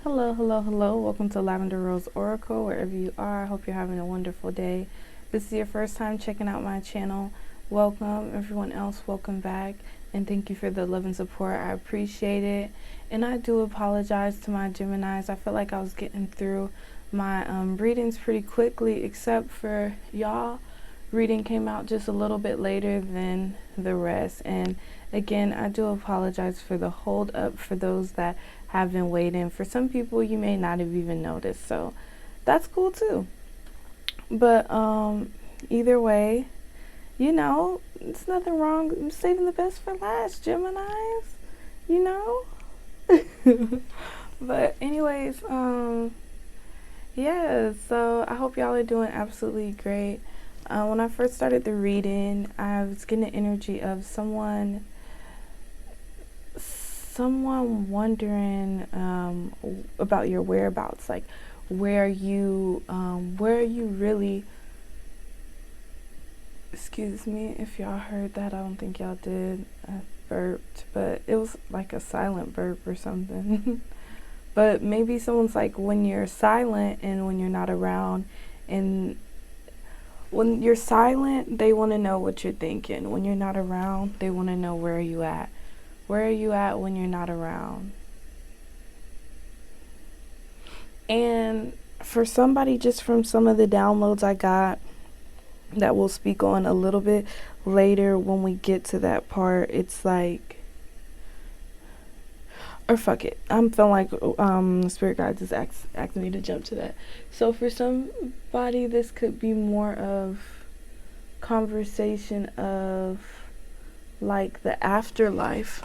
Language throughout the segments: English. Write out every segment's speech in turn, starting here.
Hello, hello, hello. Welcome to Lavender Rose Oracle, wherever you are. I hope you're having a wonderful day. If this is your first time checking out my channel, welcome. Everyone else, welcome back. And thank you for the love and support. I appreciate it. And I do apologize to my Geminis. I feel like I was getting through my readings pretty quickly, except for y'all. Reading came out just a little bit later than the rest. And again, I do apologize for the hold up for those that have been waiting. For some people, you may not have even noticed, so that's cool too. But either way, it's nothing wrong. I'm saving the best for last, Geminis. You know. But anyways, yeah. So I hope y'all are doing absolutely great. When I first started the reading, I was getting the energy of someone wondering about your whereabouts, like where you really, excuse me if y'all heard that. I don't think y'all did. I burped, but it was like a silent burp or something. But maybe someone's like, when you're silent and when you're not around, and when you're silent, they want to know what you're thinking. When you're not around, they want to know where are you at. Where are you at when you're not around? And for somebody, just from some of the downloads I got that we'll speak on a little bit later when we get to that part, it's like, or fuck it, I'm feeling like spirit guides is asking me to jump to that. So for somebody, this could be more of conversation of like the afterlife.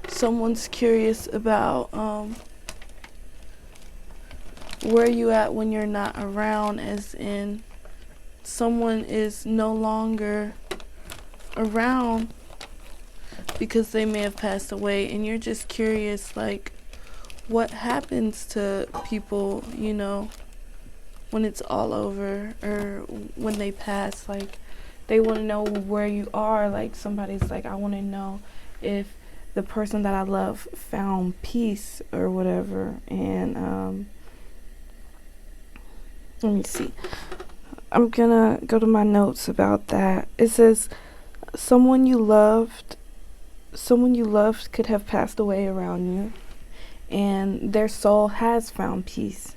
Someone's curious about where you at when you're not around, as in someone is no longer around because they may have passed away, and you're just curious, like, what happens to people, when it's all over, or when they pass. Like, they want to know where you are. Like, somebody's like, I want to know if the person that I love found peace or whatever. And let me see. I'm gonna go to my notes about that. It says someone you loved could have passed away around you, and their soul has found peace.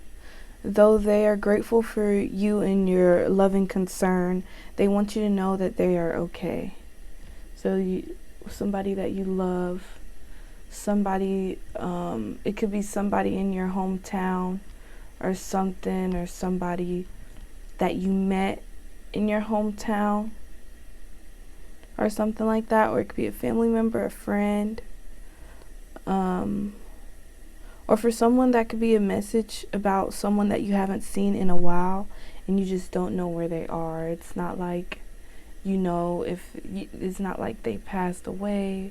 Though they are grateful for you and your loving concern, they want you to know that they are okay. So somebody that you love, somebody, it could be somebody in your hometown or something, or somebody that you met in your hometown or something like that, or it could be a family member, a friend, or for someone that could be a message about someone that you haven't seen in a while and you just don't know where they are. It's not like it's not like they passed away.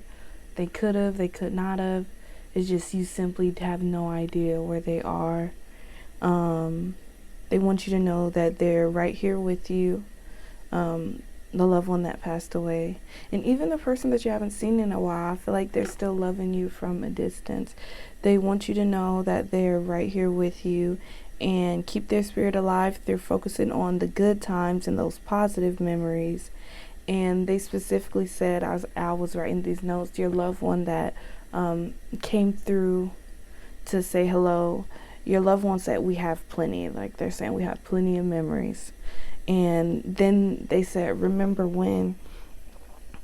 They could have, they could not have. It's just you simply have no idea where they are. They want you to know that they're right here with you, the loved one that passed away. And even the person that you haven't seen in a while, I feel like they're still loving you from a distance. They want you to know that they're right here with you, and keep their spirit alive. They're focusing on the good times and those positive memories. And they specifically said, as I was writing these notes, your loved one that came through to say hello, your loved ones that we have plenty, like they're saying we have plenty of memories. And then they said, remember when.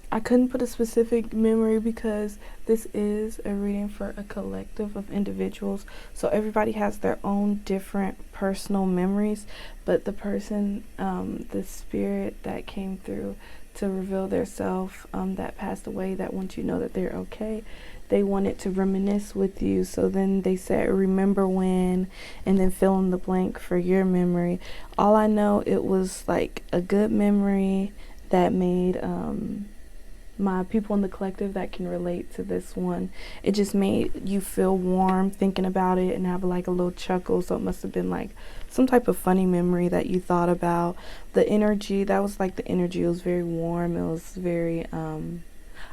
I couldn't put a specific memory because this is a reading for a collective of individuals, so everybody has their own different personal memories. But the person, the spirit that came through to reveal their self, that passed away, that wants you to know that they're okay, they wanted to reminisce with you. So then they said, remember when, and then fill in the blank for your memory. All I know, it was like a good memory that made my people in the collective that can relate to this one. It just made you feel warm thinking about it and have like a little chuckle. So it must have been like some type of funny memory that you thought about. The energy, that was like the energy. It was very warm. It was very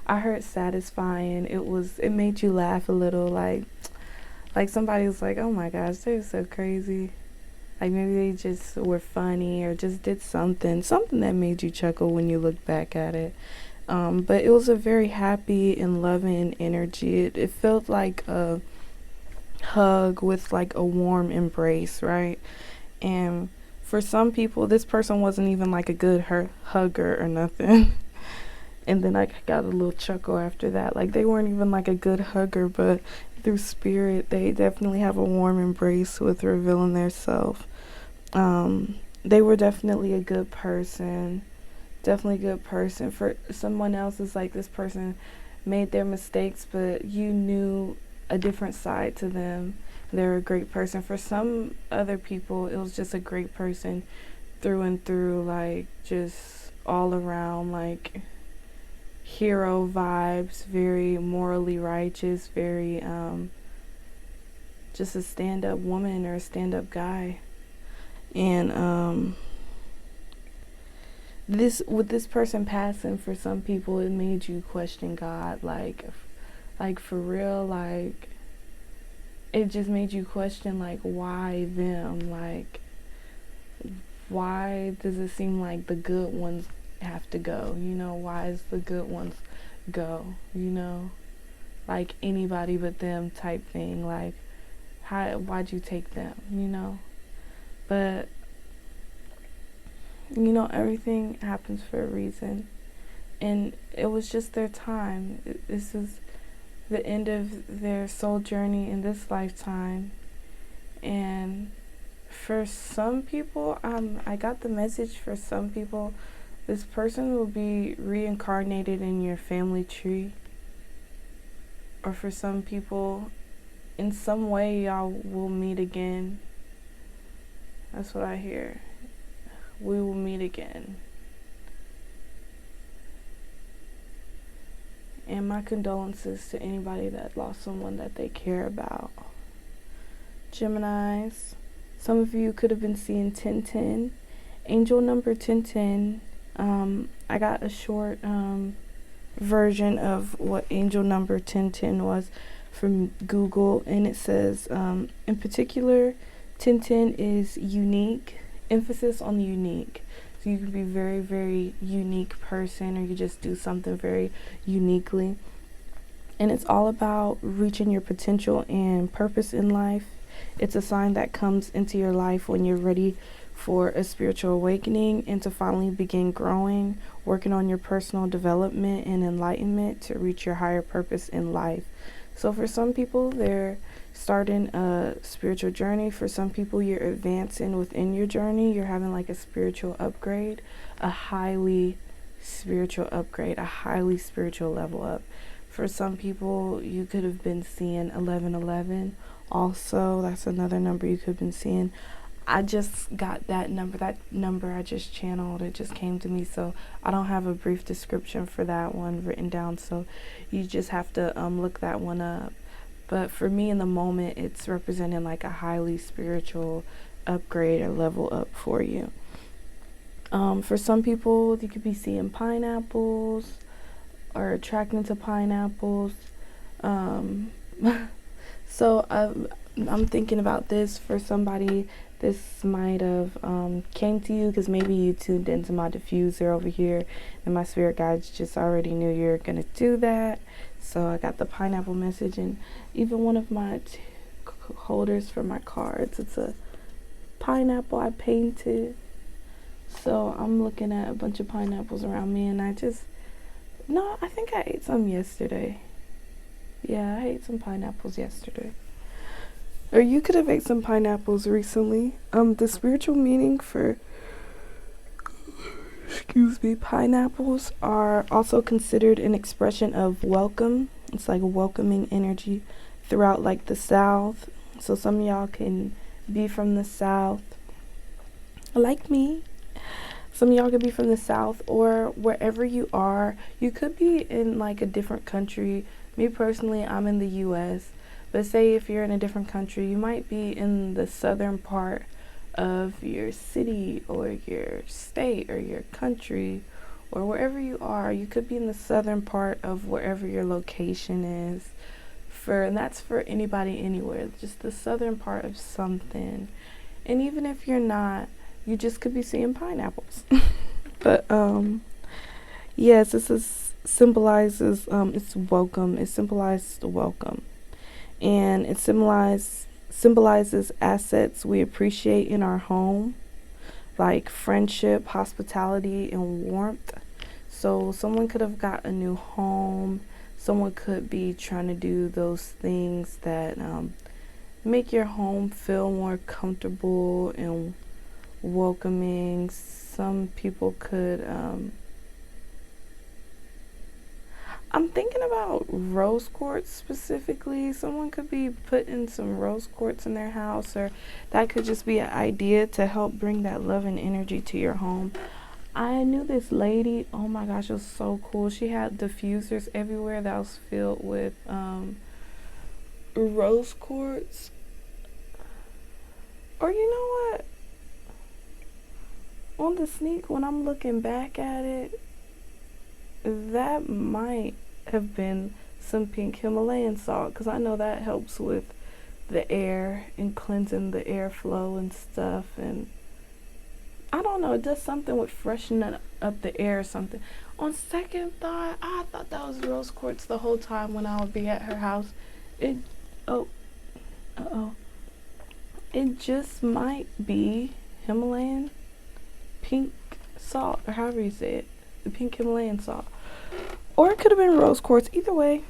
I heard satisfying. It made you laugh a little, like Like somebody was like, oh my gosh, they're so crazy. Like maybe they just were funny or just did something that made you chuckle when you look back at it. But it was a very happy and loving energy. It felt like a hug with like a warm embrace, right? And for some people, this person wasn't even like a good hugger or nothing. And then I got a little chuckle after that. Like they weren't even like a good hugger, but through spirit, they definitely have a warm embrace with revealing their self. They were definitely a good person. Definitely a good person. For someone else, it's like this person made their mistakes, but you knew a different side to them. They're a great person. For some other people, it was just a great person through and through, like just all around, like hero vibes, very morally righteous, very just a stand-up woman or a stand-up guy. And this person passing, for some people it made you question God, like for real, like it just made you question like why them, like why does it seem like the good ones have to go, why is the good ones go, like anybody but them type thing, like why'd you take them, but everything happens for a reason, and it was just their time. This is the end of their soul journey in this lifetime. And for some people, I got the message, for some people this person will be reincarnated in your family tree, or for some people in some way y'all will meet again. That's what I hear. We will meet again. And my condolences to anybody that lost someone that they care about. Geminis, some of you could have been seeing 1010. Angel number 1010. I got a short version of what angel number 1010 was from Google, and it says, in particular, 1010 is unique, emphasis on the unique. So you can be a very, very unique person, or you just do something very uniquely. And it's all about reaching your potential and purpose in life. It's a sign that comes into your life when you're ready for a spiritual awakening and to finally begin growing, working on your personal development and enlightenment to reach your higher purpose in life. So for some people, they're starting a spiritual journey. For some people, you're advancing within your journey. You're having like a spiritual upgrade, a highly spiritual upgrade, a highly spiritual level up. For some people, you could have been seeing 1111. Also, that's another number you could have been seeing. I just got that number. That number I just channeled. It just came to me. So I don't have a brief description for that one written down. So you just have to look that one up. But for me in the moment, it's representing like a highly spiritual upgrade or level up for you. For some people, you could be seeing pineapples or attracting to pineapples. So I'm thinking about this for somebody. This might have came to you because maybe you tuned into my diffuser over here, and my spirit guides just already knew you were going to do that. So I got the pineapple message, and even one of my holders for my cards, it's a pineapple I painted. So I'm looking at a bunch of pineapples around me, and I think I ate some yesterday. Yeah, I ate some pineapples yesterday. Or you could have ate some pineapples recently. The spiritual meaning for, pineapples are also considered an expression of welcome. It's like a welcoming energy throughout like the South. So some of y'all can be from the South, like me. Some of y'all could be from the South, or wherever you are. You could be in like a different country. Me personally, I'm in the U.S., but say if you're in a different country, you might be in the southern part of your city or your state or your country, or wherever you are. You could be in the southern part of wherever your location is. and that's for anybody anywhere, just the southern part of something. And even if you're not, you just could be seeing pineapples. But yes, this is symbolizes it's welcome. It symbolizes the welcome, and it symbolizes assets we appreciate in our home, like friendship, hospitality, and warmth. So someone could have got a new home. Someone could be trying to do those things that make your home feel more comfortable and welcoming. Some people could I'm thinking about rose quartz specifically. Someone could be putting some rose quartz in their house, or that could just be an idea to help bring that love and energy to your home. I knew this lady, oh my gosh, it was so cool. She had diffusers everywhere that was filled with rose quartz. Or you know what? On the sneak, when I'm looking back at it, that might have been some pink Himalayan salt, because I know that helps with the air and cleansing the airflow and stuff. And I don't know, it does something with freshening up the air or something. On second thought, I thought that was rose quartz the whole time when I would be at her house. It, oh, it just might be Himalayan pink salt, or however you say it, the pink Himalayan salt. Or it could have been rose quartz. Either way,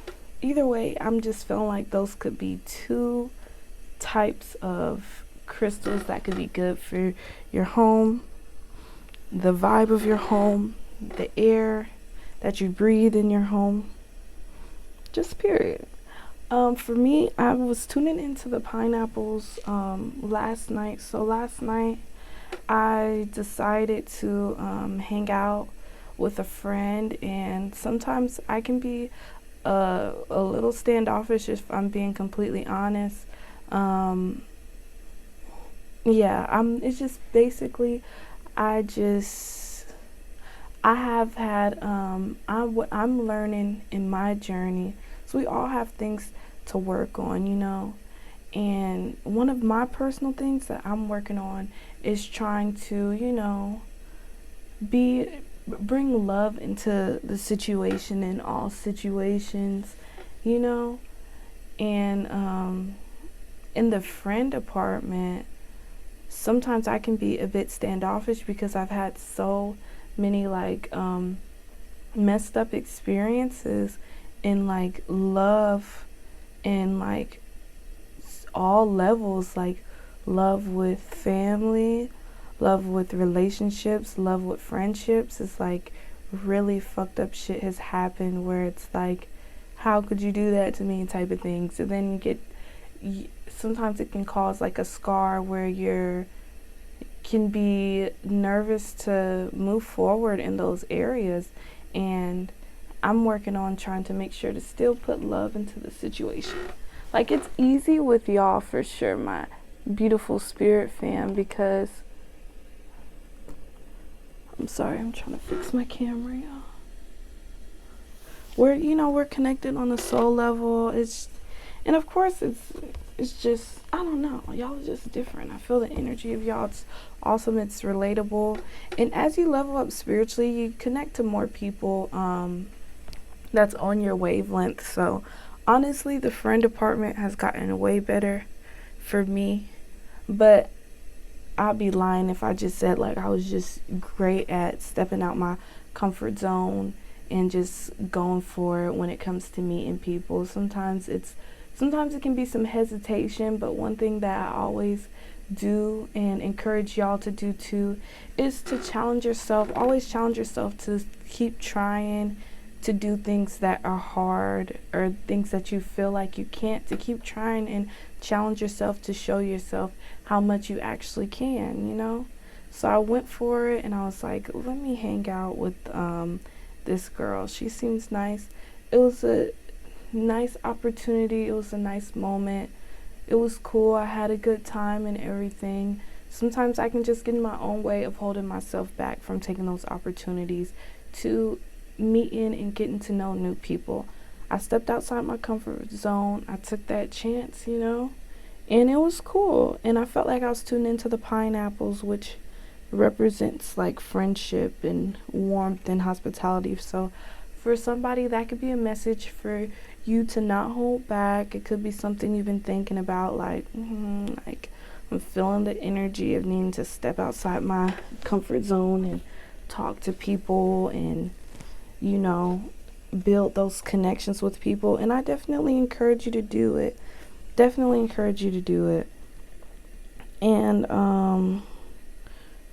I'm just feeling like those could be two types of crystals that could be good for your home, the vibe of your home, the air that you breathe in your home, just period. For me, I was tuning into the pineapples last night. So last night I decided to hang out with a friend, and sometimes I can be a little standoffish if I'm being completely honest. It's just basically I have had what I'm learning in my journey. So we all have things to work on, you know. And one of my personal things that I'm working on is trying to, you know, bring love into the situation, in all situations, you know. And in the friend department, sometimes I can be a bit standoffish because I've had so many messed up experiences in like love and like all levels, like love with family, love with relationships, love with friendships. It's like really fucked up shit has happened where it's like, how could you do that to me, type of thing. So then sometimes it can cause like a scar where can be nervous to move forward in those areas. And I'm working on trying to make sure to still put love into the situation. Like, it's easy with y'all for sure, my beautiful spirit fam, because I'm sorry, I'm trying to fix my camera, y'all. We're connected on a soul level. And of course it's just, I don't know, y'all are just different. I feel the energy of y'all. It's awesome. It's relatable. And as you level up spiritually, you connect to more people that's on your wavelength. So honestly, the friend department has gotten way better for me. But I'd be lying if I just said like I was just great at stepping out my comfort zone and just going for it when it comes to meeting people. Sometimes it can be some hesitation, but one thing that I always do and encourage y'all to do too is to challenge yourself. Always challenge yourself to keep trying to do things that are hard or things that you feel like you can't, to keep trying and challenge yourself to show yourself how much you actually can, you know? So I went for it and I was like, let me hang out with this girl. She seems nice. It was a nice opportunity. It was a nice moment. It was cool. I had a good time and everything. Sometimes I can just get in my own way of holding myself back from taking those opportunities to meeting and getting to know new people. I stepped outside my comfort zone. I took that chance, and it was cool. And I felt like I was tuned into the pineapples, which represents like friendship and warmth and hospitality. So for somebody, that could be a message for you to not hold back. It could be something you've been thinking about, like I'm feeling the energy of needing to step outside my comfort zone and talk to people and, you know, build those connections with people. And I definitely encourage you to do it. Definitely encourage you to do it. And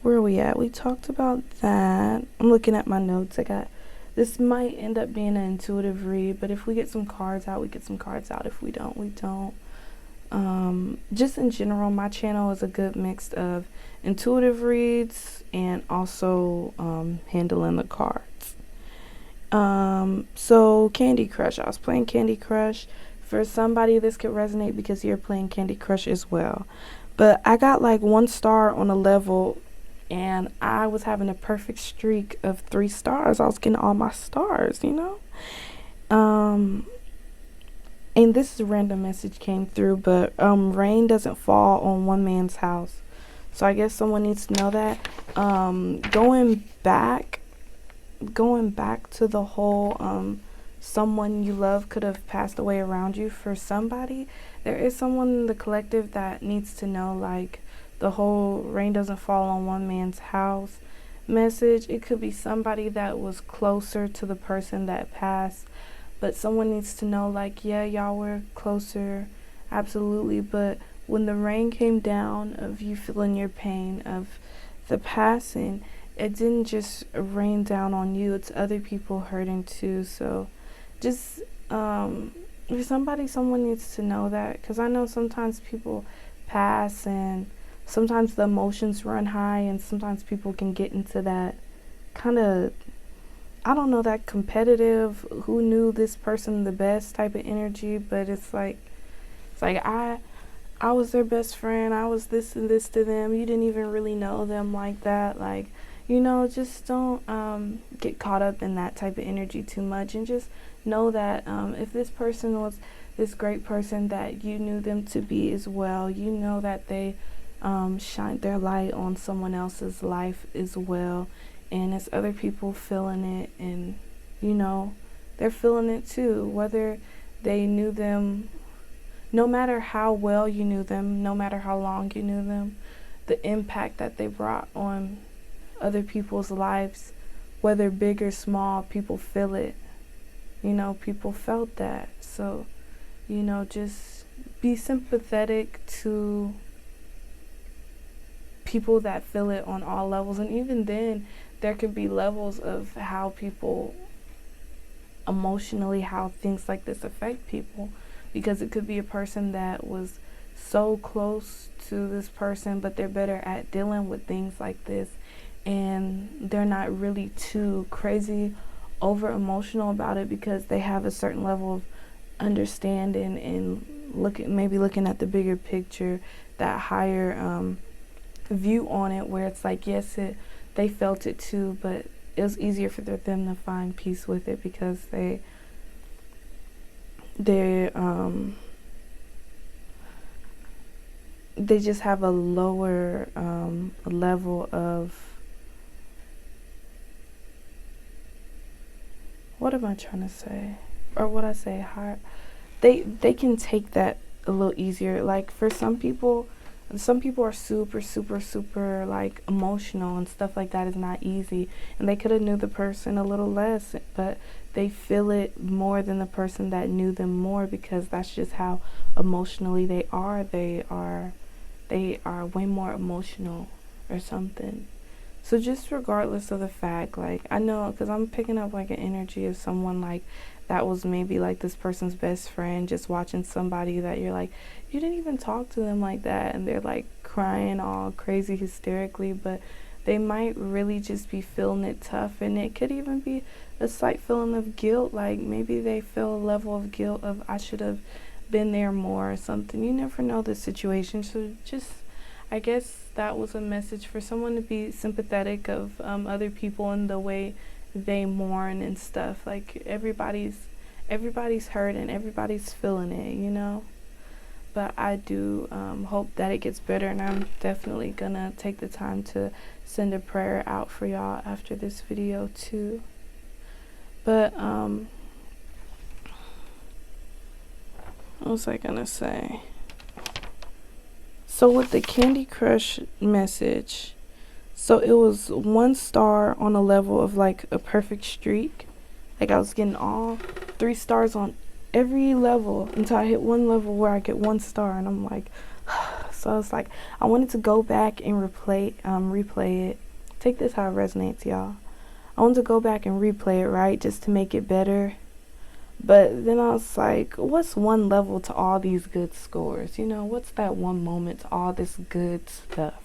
where are we at? We talked about that. I'm looking at my notes. This might end up being an intuitive read, but if we get some cards out, we get some cards out. If we don't, we don't. Just in general, my channel is a good mix of intuitive reads and also handling the cards. So Candy Crush. I was playing Candy Crush. For somebody, this could resonate because you're playing Candy Crush as well. But I got like 1 star on a level, and I was having a perfect streak of 3 stars. I was getting all my stars, And this is a random message came through, but rain doesn't fall on one man's house. So I guess someone needs to know that. Going back to the whole someone you love could have passed away around you. For somebody, there is someone in the collective that needs to know, like, the whole rain doesn't fall on one man's house message. It could be somebody that was closer to the person that passed, but someone needs to know, like, yeah, y'all were closer, absolutely, but when the rain came down of you feeling your pain of the passing, it didn't just rain down on you, it's other people hurting too. So just for somebody, someone needs to know that, because I know sometimes people pass and sometimes the emotions run high, and sometimes people can get into that kind of, I don't know, that competitive, who knew this person the best type of energy. But it's like I was their best friend, I was this and this to them, you didn't even really know them like that. Like, just don't get caught up in that type of energy too much, and just know that if this person was this great person that you knew them to be as well, that they shined their light on someone else's life as well, and it's other people feeling it, and they're feeling it too, whether they knew them, no matter how well you knew them, no matter how long you knew them, the impact that they brought on other people's lives, whether big or small, people feel it. People felt that. So, just be sympathetic to people that feel it on all levels. And even then, there could be levels of how people emotionally, how things like this affect people, because it could be a person that was so close to this person, but they're better at dealing with things like this, and they're not really too crazy over emotional about it because they have a certain level of understanding and looking at the bigger picture, that higher view on it, where it's like, yes, they felt it too, but it was easier for them to find peace with it because they just have a lower level of, what am I trying to say, or what I say, higher. They can take that a little easier. Like, for some people are super, super, super, like, emotional, and stuff like that is not easy, and they could have knew the person a little less, but they feel it more than the person that knew them more, because that's just how emotionally they are. They are way more emotional or something. So just regardless of the fact, like, I know, because I'm picking up like an energy of someone like that was maybe like this person's best friend, just watching somebody that you're like, you didn't even talk to them like that, and they're like crying all crazy hysterically, but they might really just be feeling it tough, and it could even be a slight feeling of guilt, like maybe they feel a level of guilt of, I should have been there more or something. You never know the situation. So just, I guess that was a message for someone to be sympathetic of other people and the way they mourn and stuff. Like, everybody everybody's hurting, everybody's feeling it, you know. But I do hope that it gets better, and I'm definitely gonna take the time to send a prayer out for y'all after this video too. But what was I gonna say? So with the Candy Crush message, so it was 1 star on a level of like a perfect streak. Like I was getting all 3 stars on every level until I hit one level where I get 1 star, and I'm like, so I was like, I wanted to go back and replay it. Take this how it resonates, y'all. I wanted to go back and replay it, right, just to make it better. But then I was like, what's 1 level to all these good scores? You know, what's that 1 moment to all this good stuff?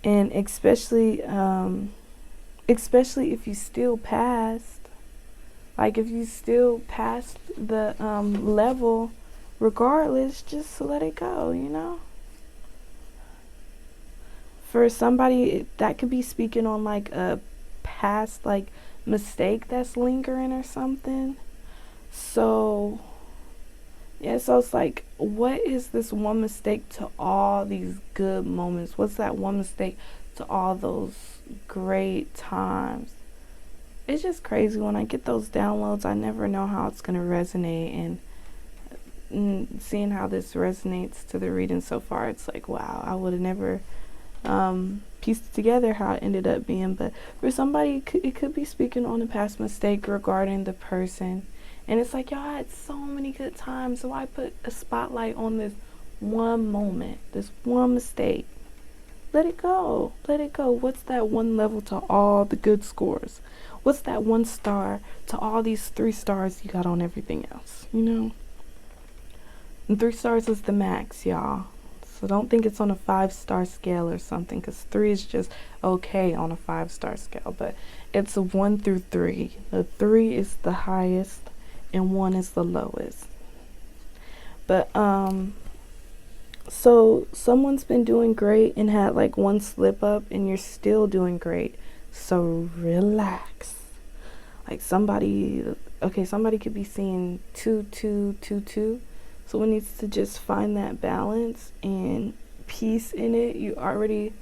And especially if you still passed, like if you still passed the level, regardless, just let it go, you know? For somebody, that could be speaking on like a past like mistake that's lingering or something. So yeah, so it's like, what is this 1 mistake to all these good moments? What's that 1 mistake to all those great times? It's just crazy when I get those downloads. I never know how it's gonna resonate, and seeing how this resonates to the reading so far, it's like, wow, I would have never pieced together how it ended up being. But for somebody, it could be speaking on a past mistake regarding the person. And it's like, y'all had so many good times, so I put a spotlight on this 1 moment, this 1 mistake. Let it go. Let it go. What's that 1 level to all the good scores? What's that 1 star to all these 3 stars you got on everything else, you know? And 3 stars is the max, y'all. So don't think it's on a 5-star scale or something, because 3 is just okay on a 5-star scale. But it's a 1 through 3. The 3 is the highest, and 1 is the lowest. But so someone's been doing great and had like 1 slip up, and you're still doing great. So relax. Like somebody could be seeing 2 2 2 2. So one needs to just find that balance and peace in it. You already,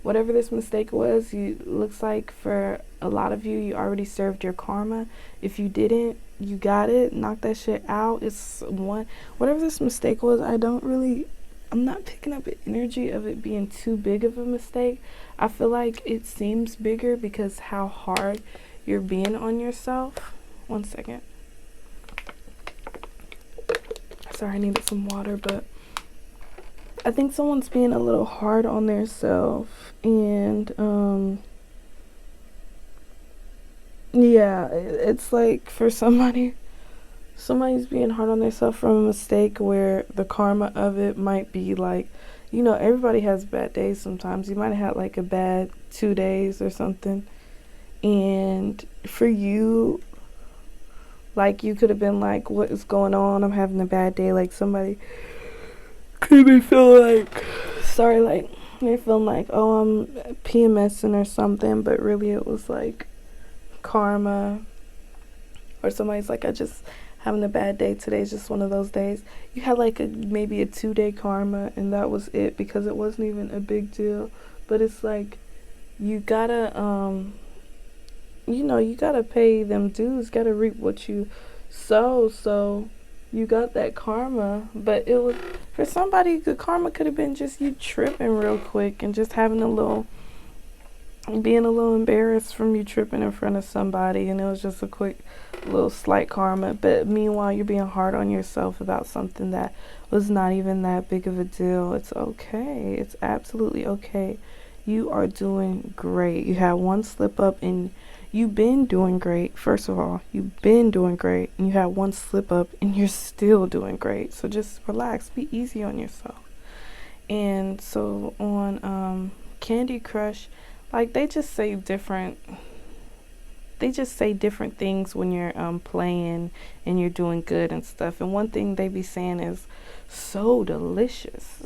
whatever this mistake was, looks like for a lot of you already served your karma. If you didn't, you got it. Knock that shit out. It's whatever this mistake was, I'm not picking up the energy of it being too big of a mistake. I feel like it seems bigger because how hard you're being on yourself. 1 second. Sorry, I needed some water, but I think someone's being a little hard on themselves, and yeah, it's like for somebody's being hard on themselves from a mistake where the karma of it might be like, you know, everybody has bad days sometimes. You might have had like a bad 2 days or something, and for you, like, you could have been like, what is going on? I'm having a bad day. Like, somebody could be feeling like, they're feeling like, oh, I'm PMSing or something, but really it was like karma. Or somebody's like, I just having a bad day. Today's just one of those days. You had like maybe a 2-day karma, and that was it, because it wasn't even a big deal. But it's like, you gotta you gotta pay them dues, gotta reap what you sow. So you got that karma, but it was, for somebody, the karma could have been just you tripping real quick and just being a little embarrassed from you tripping in front of somebody, and it was just a quick little slight karma. But meanwhile, you're being hard on yourself about something that was not even that big of a deal. It's okay. It's absolutely okay. You are doing great. You had 1 slip up, and you've been doing great. First of all, you've been doing great, and you had 1 slip up, and you're still doing great. So just relax, be easy on yourself. And so on Candy Crush, like, they just say different things when you're playing and you're doing good and stuff. And one thing they be saying is so delicious.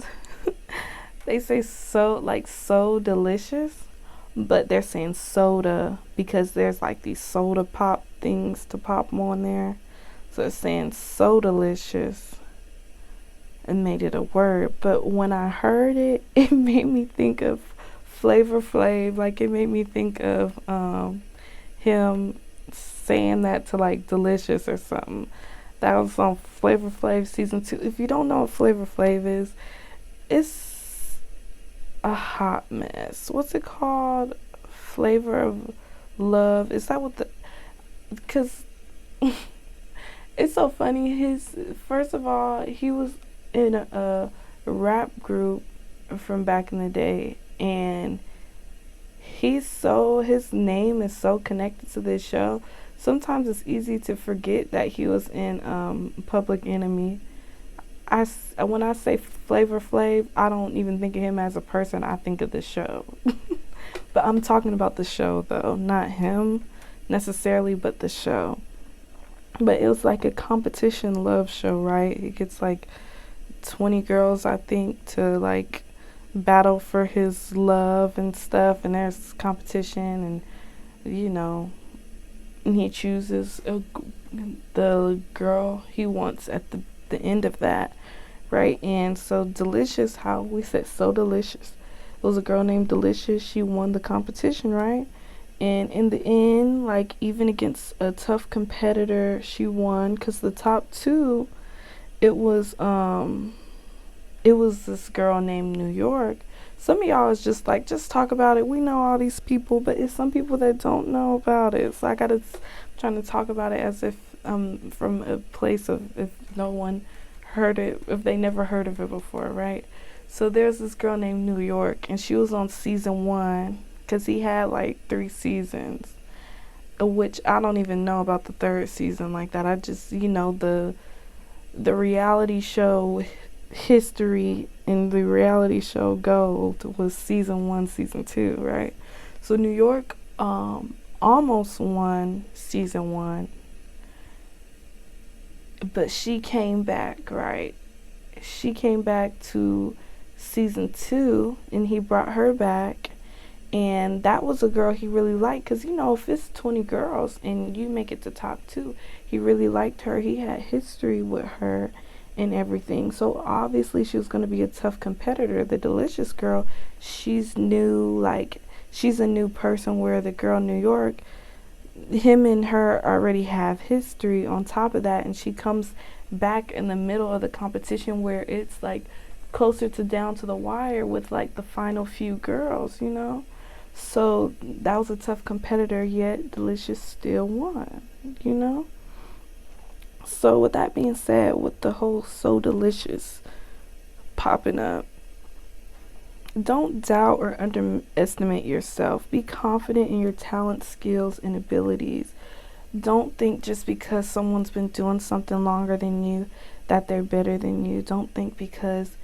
They say so delicious, but they're saying soda because there's like these soda pop things to pop on there. So it's saying so delicious and made it a word. But when I heard it, it made me think of Flavor Flav. Like, it made me think of him saying that to like Delicious or something. That was on Flavor Flav season 2. If you don't know what Flavor Flav is, it's a hot mess. What's it called? Flavor of Love. Is that what the? Because it's so funny. First of all, he was in a rap group from back in the day, and his name is so connected to this show. Sometimes it's easy to forget that he was in Public Enemy. When I say Flavor Flav, I don't even think of him as a person. I think of the show. But I'm talking about the show, though, not him necessarily, but the show. But it was like a competition love show, right? It gets like 20 girls, I think, to like battle for his love and stuff, and there's competition, and and he chooses the girl he wants at the end of that, right? And so Delicious, how we said so delicious. It was a girl named Delicious. She won the competition, right? And in the end, like, even against a tough competitor, she won, because the top two, it was this girl named New York. Some of y'all is just like, just talk about it. We know all these people, but it's some people that don't know about it. So I'm trying to talk about it as if from a place of if no one heard it, if they never heard of it before, right? So there's this girl named New York, and she was on season 1, because he had like 3 seasons, which I don't even know about the 3rd season like that. I just, the reality show history and the reality show gold was season 1, season 2, right? So New York almost won season 1, but she came back, right? She came back to season 2, and he brought her back, and that was a girl he really liked, because if it's 20 girls and you make it to top 2, he really liked her. He had history with her and everything, so obviously she was going to be a tough competitor. The Delicious girl, she's new, like, she's a new person, where the girl New York, him and her already have history on top of that, and she comes back in the middle of the competition where it's like closer to down to the wire with like the final few girls, so that was a tough competitor, yet Delicious still won, So with that being said, with the whole so delicious popping up, don't doubt or underestimate yourself. Be confident in your talents, skills, and abilities. Don't think just because someone's been doing something longer than you that they're better than you. Don't think because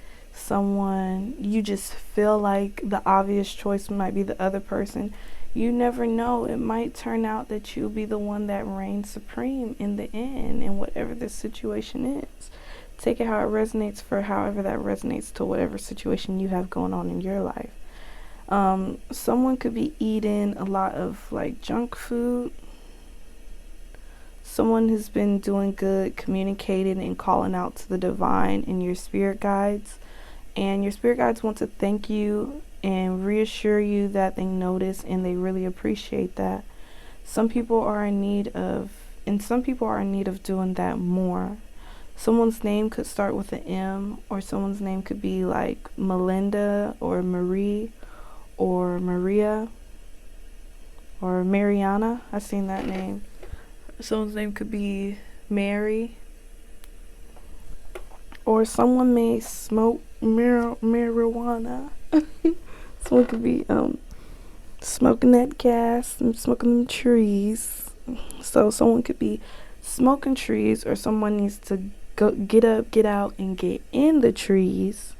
you just feel like the obvious choice might be the other person. You never know. It might turn out that you'll be the one that reigns supreme in the end, in whatever the situation is. Take it how it resonates, for however that resonates to whatever situation you have going on in your life. Someone could be eating a lot of like junk food. Someone has been doing good, communicating and calling out to the divine and your spirit guides. And your spirit guides want to thank you and reassure you that they notice and they really appreciate that. Some people are in need of doing that more. Someone's name could start with an M, or someone's name could be like Melinda or Marie or Maria or Mariana. I've seen that name. Someone's name could be Mary. Or someone may smoke marijuana. Someone could be smoking that gas and smoking them trees. So someone could be smoking trees, or someone needs to get up, get out, and get in the trees.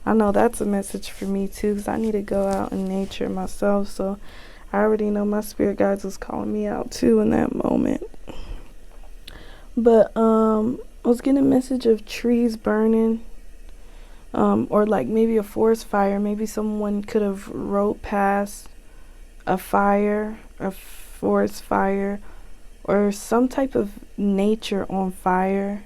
I know that's a message for me too, because I need to go out in nature myself. So I already know my spirit guides was calling me out too in that moment. But I was getting a message of trees burning, or like maybe a forest fire. Maybe someone could have rode past a forest fire, or some type of nature on fire.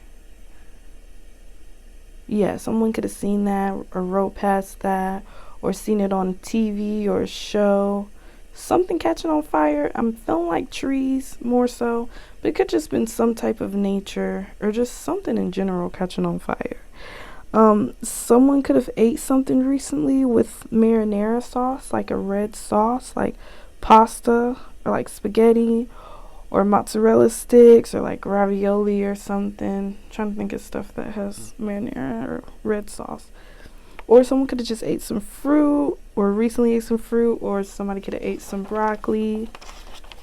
Yeah, someone could have seen that or rode past that or seen it on TV or a show. Something catching on fire. I'm feeling like trees more so, but it could just been some type of nature or just something in general catching on fire. Someone could have ate something recently with marinara sauce, like a red sauce, like pasta or like spaghetti or mozzarella sticks or like ravioli or something. I'm trying to think of stuff that has marinara or red sauce. Or someone could have just ate some fruit or recently ate some fruit, or somebody could have ate some broccoli.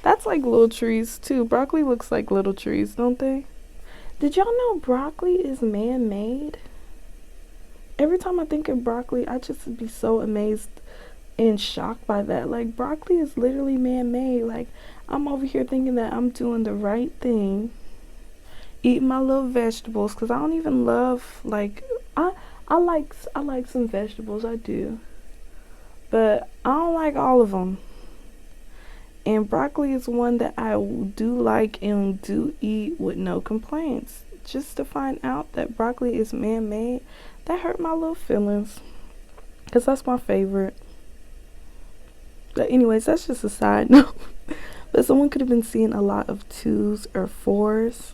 That's like little trees too. Broccoli looks like little trees, don't they? Did y'all know broccoli is man-made? Every time I think of broccoli, I just be so amazed and shocked by that. Like, broccoli is literally man-made. Like, I'm over here thinking that I'm doing the right thing, eating my little vegetables, because I don't even love, like, I like some vegetables, I do, but I don't like all of them. And broccoli is one that I do like and do eat with no complaints. Just to find out that broccoli is man-made, that hurt my little feelings, because that's my favorite. But anyways, that's just a side note. But someone could have been seeing a lot of 2s or 4s,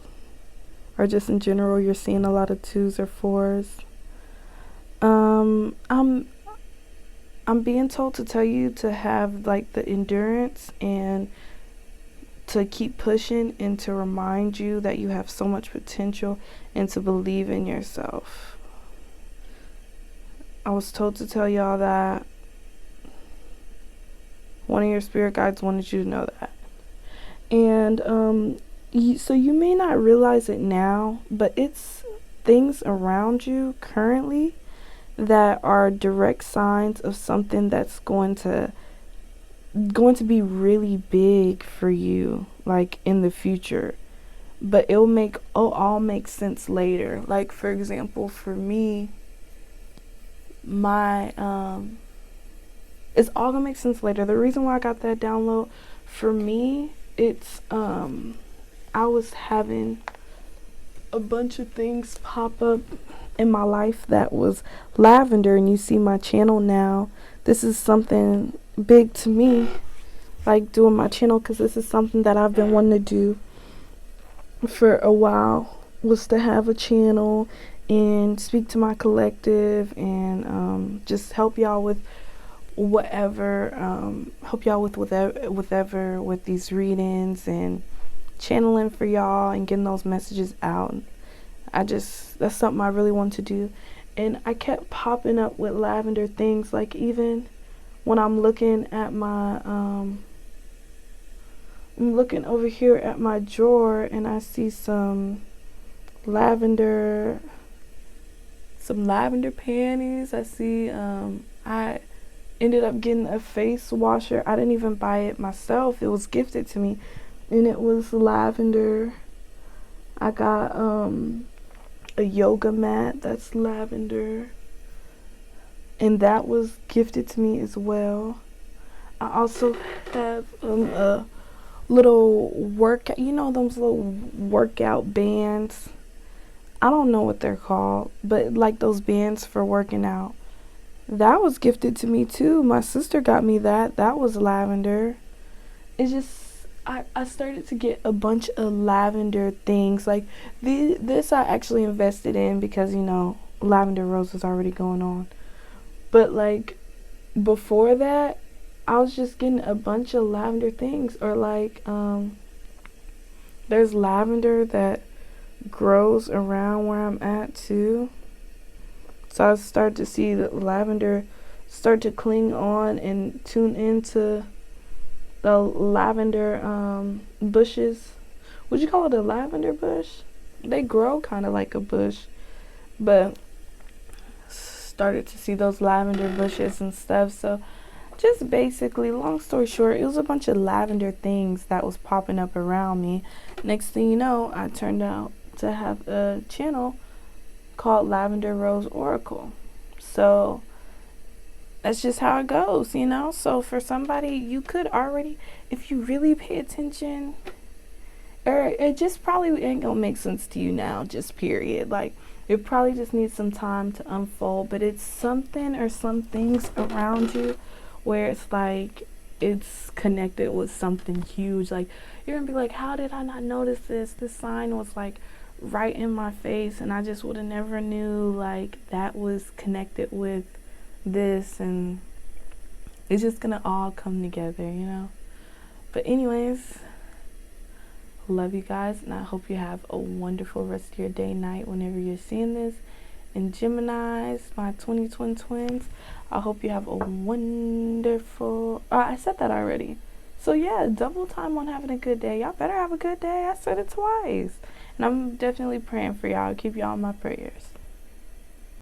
or just in general, you're seeing a lot of 2s or 4s. I'm being told to tell you to have like the endurance and to keep pushing and to remind you that you have so much potential and to believe in yourself. I was told to tell y'all that. One of your spirit guides wanted you to know that. And so you may not realize it now, but it's things around you currently that are direct signs of something that's going to be really big for you, like in the future. But it'll all make sense later. Like, for example, for me, my it's all gonna make sense later. The reason why I got that download, for me, it's I was having a bunch of things pop up in my life that was lavender, and you see my channel now. This is something big to me, like doing my channel, because this is something that I've been wanting to do for a while, was to have a channel and speak to my collective and just help y'all with whatever, with these readings and channeling for y'all and getting those messages out. That's something I really want to do. And I kept popping up with lavender things, like even when I'm looking at my I'm looking over here at my drawer and I see some lavender panties. I see I ended up getting a face washer. I didn't even buy it myself. It was gifted to me and it was lavender. I got a yoga mat that's lavender, and that was gifted to me as well. I also have a little workout, those little workout bands. I don't know what they're called, but like those bands for working out. That was gifted to me too. My sister got me that. That was lavender. It's just, I started to get a bunch of lavender things. Like this I actually invested in because, Lavender Rose was already going on. But like before that, I was just getting a bunch of lavender things. Or like there's lavender that grows around where I'm at too. So I started to see that lavender start to cling on and tune into the lavender bushes. Would you call it a lavender bush? They grow kind of like a bush, but started to see those lavender bushes and stuff. So just basically, long story short, it was a bunch of lavender things that was popping up around me. Next thing you know, I turned out to have a channel called Lavender Rose Oracle. So that's just how it goes, So for somebody, you could already, if you really pay attention or it just probably ain't gonna make sense to you now, just period. Like, it probably just needs some time to unfold, but it's something or some things around you where it's like it's connected with something huge. Like, you're gonna be like, how did I not notice this? This sign was like right in my face, and I just would have never knew like that was connected with this, and it's just gonna all come together, you know? But anyways, love you guys, and I hope you have a wonderful rest of your day, night, whenever you're seeing this. And Geminis, my 2020 twins, I hope you have a wonderful... I said that already. So yeah, double time on having a good day. Y'all better have a good day. I said it twice. And I'm definitely praying for y'all. Keep y'all in my prayers.